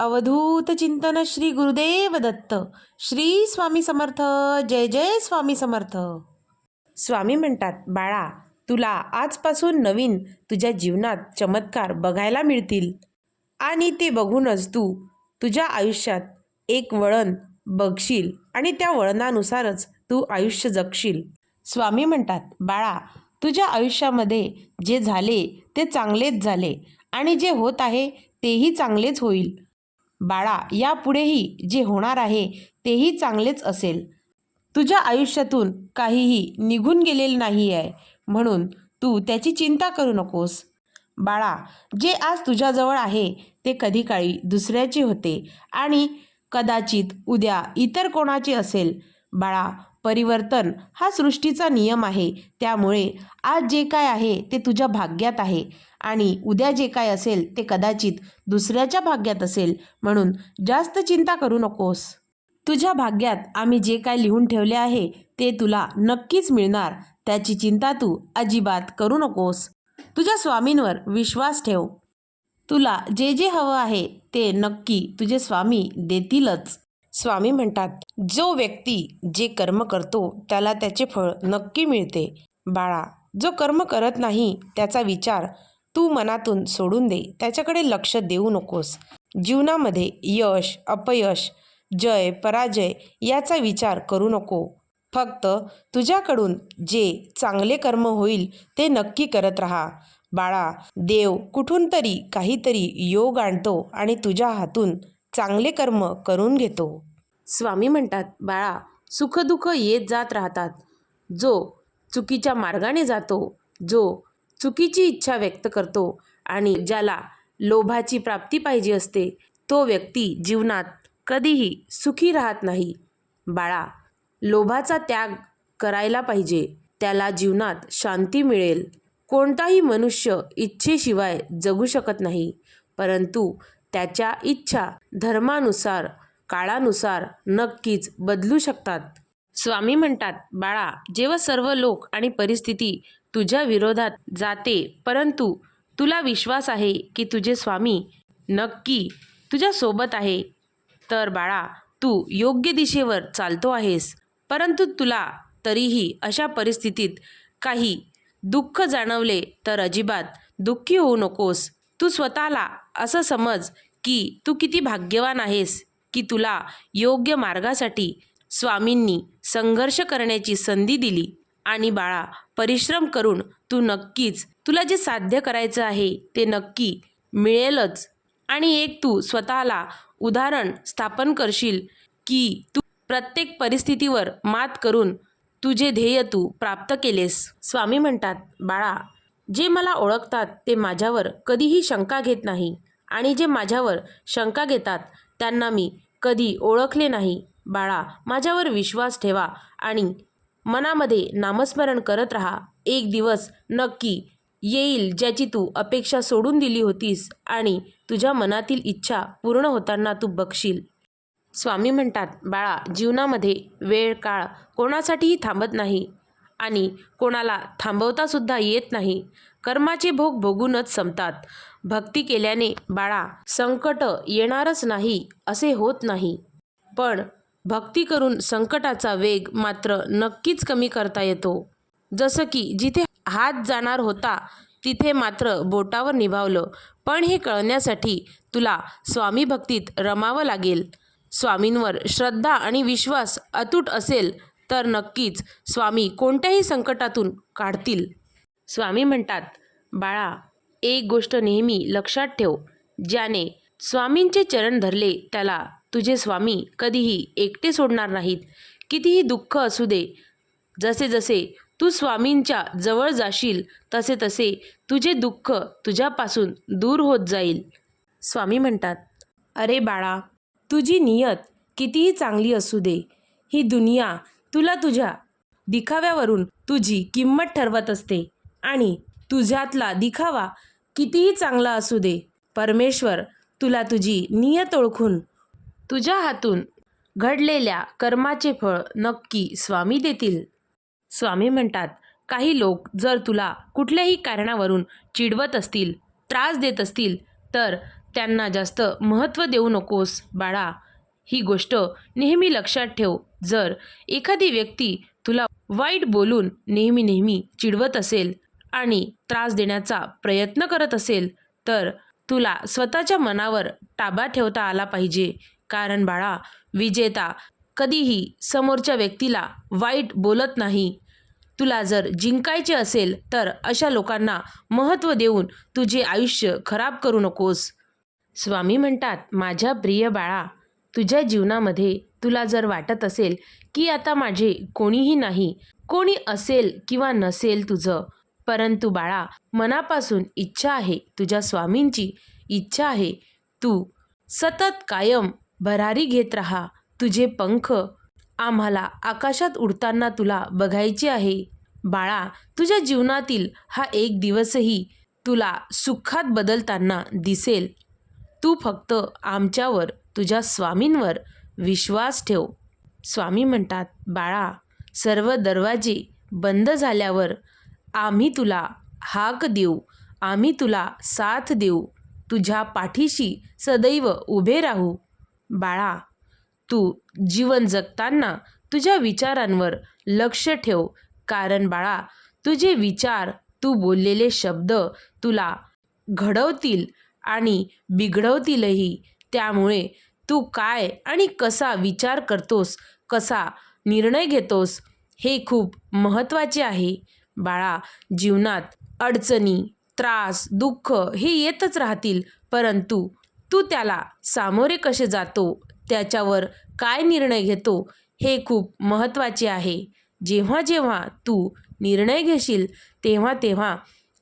अवधूत चिंतन श्री गुरुदेव दत्त. श्री स्वामी समर्थ. जय जय स्वामी समर्थ. स्वामी म्हणतात, बाळा, तुला आजपासून नवीन तुझ्या जीवनात चमत्कार बघायला मिळतील आणि ते बघूनच तू तुझ्या आयुष्यात एक वळण बघशील आणि त्या वळणानुसारच तू आयुष्य जगशील. स्वामी म्हणतात, बाळा, तुझ्या आयुष्यामध्ये जे झाले ते चांगलेच झाले आणि जे होत आहे तेही चांगलेच होईल. बाळा, यापुढेही जे होणार आहे तेही चांगलेच असेल. तुझ्या आयुष्यातून काहीही निघून गेलेलं नाही आहे, म्हणून तू त्याची चिंता करू नकोस. बाळा, जे आज तुझ्याजवळ आहे ते कधी काळी दुसऱ्याचे होते आणि कदाचित उद्या इतर कोणाचे असेल. बाळा, परिवर्तन हा सृष्टीचा नियम आहे. त्यामुळे आज जे काय आहे ते तुझ्या भाग्यात आहे आणि उद्या जे काय असेल ते कदाचित दुसऱ्याच्या भाग्यात असेल. म्हणून जास्त चिंता करू नकोस. तुझ्या भाग्यात आम्ही जे काय लिहून ठेवले आहे ते तुला नक्कीच मिळणार. त्याची चिंता तू अजिबात करू नकोस. तुझ्या स्वामींवर विश्वास ठेव. तुला जे जे हवं आहे ते नक्की तुझे स्वामी देतीलच. स्वामी म्हणतात, जो व्यक्ती जे कर्म करतो त्याला त्याचे फळ नक्की मिळते. बाळा, जो कर्म करत नाही त्याचा विचार तू मनातून सोडून दे. त्याच्याकडे लक्ष देऊ नकोस. जीवनामध्ये यश, अपयश, जय, पराजय याचा विचार करू नको. फक्त तुझ्याकडून जे चांगले कर्म होईल ते नक्की करत राहा. बाळा, देव कुठून तरी काहीतरी योग आणतो आणि तुझ्या हातून चांगले कर्म करून घेतो. स्वामी म्हणतात, बाळा, सुखदुःख येत जात राहतात. जो चुकीच्या मार्गाने जातो, जो चुकीची इच्छा व्यक्त करतो आणि ज्याला लोभाची प्राप्ती पाहिजे असते, तो व्यक्ती जीवनात कधीही सुखी राहत नाही. बाळा, लोभाचा त्याग करायला पाहिजे. त्याला जीवनात शांती मिळेल. कोणताही मनुष्य इच्छेशिवाय जगू शकत नाही, परंतु त्याच्या इच्छा धर्मानुसार, काळानुसार नक्कीच बदलू शकतात. स्वामी म्हणतात, बाळा, जेव्हा सर्व लोक आणि परिस्थिती तुझ्या विरोधात जाते, परंतु तुला विश्वास आहे की तुझे स्वामी नक्की तुझ्या सोबत आहे, तर बाळा, तू योग्य दिशेवर चालतो आहेस. परंतु तुला तरीही अशा परिस्थितीत काही दुःख जाणवले तर अजिबात दुःखी होऊ नकोस. तू स्वतःला असं समज की तू किती भाग्यवान आहेस की तुला योग्य मार्गासाठी स्वामींनी संघर्ष करण्याची संधी दिली. आणि बाळा, परिश्रम करून तू नक्कीच तुला जे साध्य करायचं आहे ते नक्की मिळेलच. आणि एक तू स्वतःला उदाहरण स्थापन करशील की तू प्रत्येक परिस्थितीवर मात करून तुझे ध्येय तू प्राप्त केलेस. स्वामी म्हणतात, बाळा, जे मला ओळखतात ते माझ्यावर कधीही शंका घेत नाही आणि जे माझ्यावर शंका घेतात त्यांना मी कधी ओळखले नाही. बाळा, माझ्यावर विश्वास ठेवा आणि मनामध्ये नामस्मरण करत राहा. एक दिवस नक्की येईल ज्याची तू अपेक्षा सोडून दिली होतीस आणि तुझ्या मनातील इच्छा पूर्ण होताना तू बघशील. स्वामी म्हणतात, बाळा, जीवनामध्ये वेळ काळ कोणासाठीही थांबत नाही आणि कोणाला थांबवतासुद्धा येत नाही. कर्माचे भोग भोगूनच संपतात. भक्ती केल्याने बाळा संकट येणारच नाही असे होत नाही, पण भक्ती करून संकटाचा वेग मात्र नक्कीच कमी करता येतो. जसं की जिथे हात जाणार होता तिथे मात्र बोटावर निभावलं. पण हे कळण्यासाठी तुला स्वामी भक्तीत रमावं लागेल. स्वामींवर श्रद्धा आणि विश्वास अतूट असेल तर नक्कीच स्वामी कोणत्याही संकटातून काढतील. स्वामी म्हणतात, बाळा, एक गोष्ट नेहमी लक्षात ठेव. ज्याने स्वामींचे चरण धरले त्याला तुझे स्वामी कधीही एकटे सोडणार नाहीत. कितीही दुःख असू दे, जसे जसे तू स्वामींच्या जवळ जाशील तसे तसे तुझे दुःख तुझ्यापासून दूर होत जाईल. स्वामी म्हणतात, अरे बाळा, तुझी नियत कितीही चांगली असू दे, ही दुनिया तुला तुझ्या दिखाव्यावरून तुझी किंमत ठरवत असते आणि तुझ्यातला दिखावा कितीही चांगला असू दे, परमेश्वर तुला तुझी नियत ओळखून तुझ्या हातून घडलेल्या कर्माचे फळ नक्की स्वामी देतील. स्वामी म्हणतात, काही लोक जर तुला कुठल्याही कारणावरून चिडवत असतील, त्रास देत असतील तर त्यांना जास्त महत्त्व देऊ नकोस बाळा. ही गोष्ट नेहमी लक्षात ठेव. जर एखादी व्यक्ती तुला वाईट बोलून नेहमी चिडवत असेल आणि त्रास देण्याचा प्रयत्न करत असेल तर तुला स्वतःच्या मनावर ताबा ठेवता आला पाहिजे. कारण बाळा, विजेता कधीही समोरच्या व्यक्तीला वाईट बोलत नाही. तुला जर जिंकायचे असेल तर अशा लोकांना महत्त्व देऊन तुझे आयुष्य खराब करू नकोस. स्वामी म्हणतात, माझ्या प्रिय बाळा, तुझ्या जीवनामध्ये तुला जर वाटत असेल की आता माझे कोणीही नाही, कोणी असेल किंवा नसेल तुझं, परंतु बाळा, मनापासून इच्छा आहे, तुझ्या स्वामींची इच्छा आहे, तू सतत कायम भरारी घेत राहा. तुझे पंख आम्हाला आकाशात उडताना तुला बघायचे आहे. बाळा, तुझ्या जीवनातील हा एक दिवसही तुला सुखात बदलताना दिसेल. तू फक्त आमच्यावर, तुझ्या स्वामींवर विश्वास ठेव. स्वामी म्हणतात, बाळा, सर्व दरवाजे बंद झाल्यावर आम्ही तुला हाक देऊ, आम्ही तुला साथ देऊ, तुझ्या पाठीशी सदैव उभे राहू. बाळा, तू जीवन जगताना तुझ्या विचारांवर लक्ष ठेव. कारण बाळा, तुझे विचार, तू बोललेले शब्द तुला घडवतील आणि बिघडवतीलही. त्यामुळे तू काय आणि कसा विचार करतोस, कसा निर्णय घेतोस, हे खूप महत्त्वाचे आहे. बाळा, जीवनात अडचणी, त्रास, दुःख हे येतच राहतील, परंतु तू त्याला सामोरे कसे जातो, त्याच्यावर काय निर्णय घेतो, हे खूप महत्त्वाचे आहे. जेव्हा जेव्हा तू निर्णय घेशील तेव्हा तेव्हा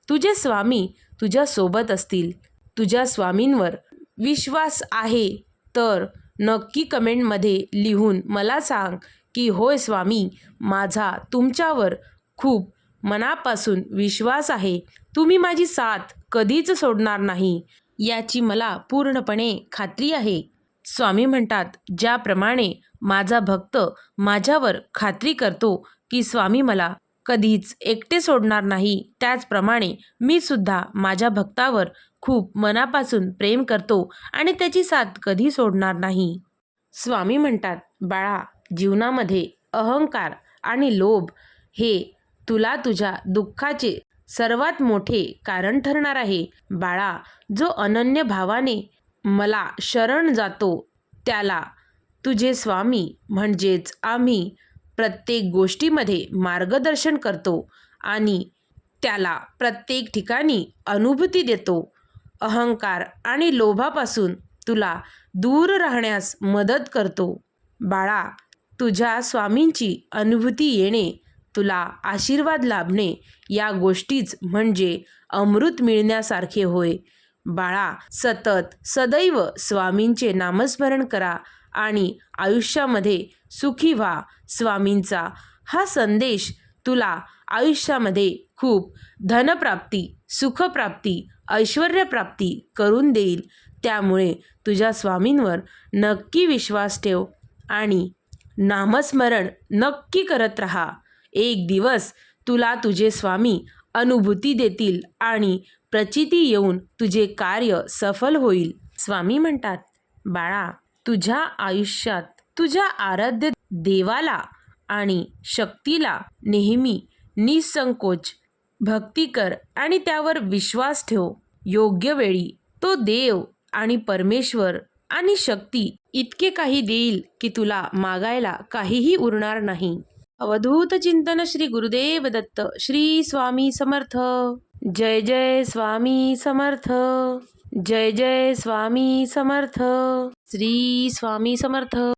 तुझे स्वामी तुझ्यासोबत असतील. तुझ्या स्वामींवर विश्वास आहे तर नक्की कमेंटमध्ये लिहून मला सांग की होय स्वामी, माझा तुमच्यावर खूप मनापासून विश्वास आहे. तुम्ही माझी साथ कधीच सोडणार नाही, याची मला पूर्णपणे खात्री आहे. स्वामी म्हणतात, ज्याप्रमाणे माझा भक्त माझ्यावर खात्री करतो की स्वामी मला कधीच एकटे सोडणार नाही, त्याचप्रमाणे मी सुद्धा माझ्या भक्तावर खूप मनापासून प्रेम करतो आणि त्याची साथ कधी सोडणार नाही. स्वामी म्हणतात, बाळा, जीवनामध्ये अहंकार आणि लोभ हे तुला तुझ्या दुःखाचे सर्वात मोठे कारण ठरणार आहे. बाळा, जो अनन्य भावाने मला शरण जातो त्याला तुझे स्वामी म्हणजेच आम्ही प्रत्येक गोष्टीमध्ये मार्गदर्शन करतो आणि त्याला प्रत्येक ठिकाणी अनुभूती देतो. अहंकार आणि लोभापासून तुला दूर राहण्यास मदत करतो. बाळा, तुझ्या स्वामींची अनुभूती येणे, तुला आशीर्वाद लाभणे, या गोष्टीच म्हणजे अमृत मिळण्यासारखे होय. बाळा, सतत सदैव स्वामींचे नामस्मरण करा आणि आयुष्यामध्ये सुखी व्हा. स्वामींचा हा संदेश तुला आयुष्यामध्ये खूप धनप्राप्ती, सुखप्राप्ती, ऐश्वर्यप्राप्ती करून देईल. त्यामुळे तुझ्या स्वामींवर नक्की विश्वास ठेव आणि नामस्मरण नक्की करत राहा. एक दिवस तुला तुझे स्वामी अनुभूती देतील आणि प्रचिती येऊन तुझे कार्य सफल होईल. स्वामी म्हणतात, बाळा, तुझ्या आयुष्यात तुझ्या आराध्य देवाला आणि शक्तीला नेहमी निसंकोच भक्ती कर आणि त्यावर विश्वास ठेव. योग्य वेळी तो देव आणि परमेश्वर आणि शक्ती इतके काही देईल की तुला मागायला काहीही उरणार नाही. अवधूत चिंतन श्री गुरुदेव दत्त. श्री स्वामी समर्थ. जय जय स्वामी समर्थ. जय जय स्वामी समर्थ. श्री स्वामी समर्थ.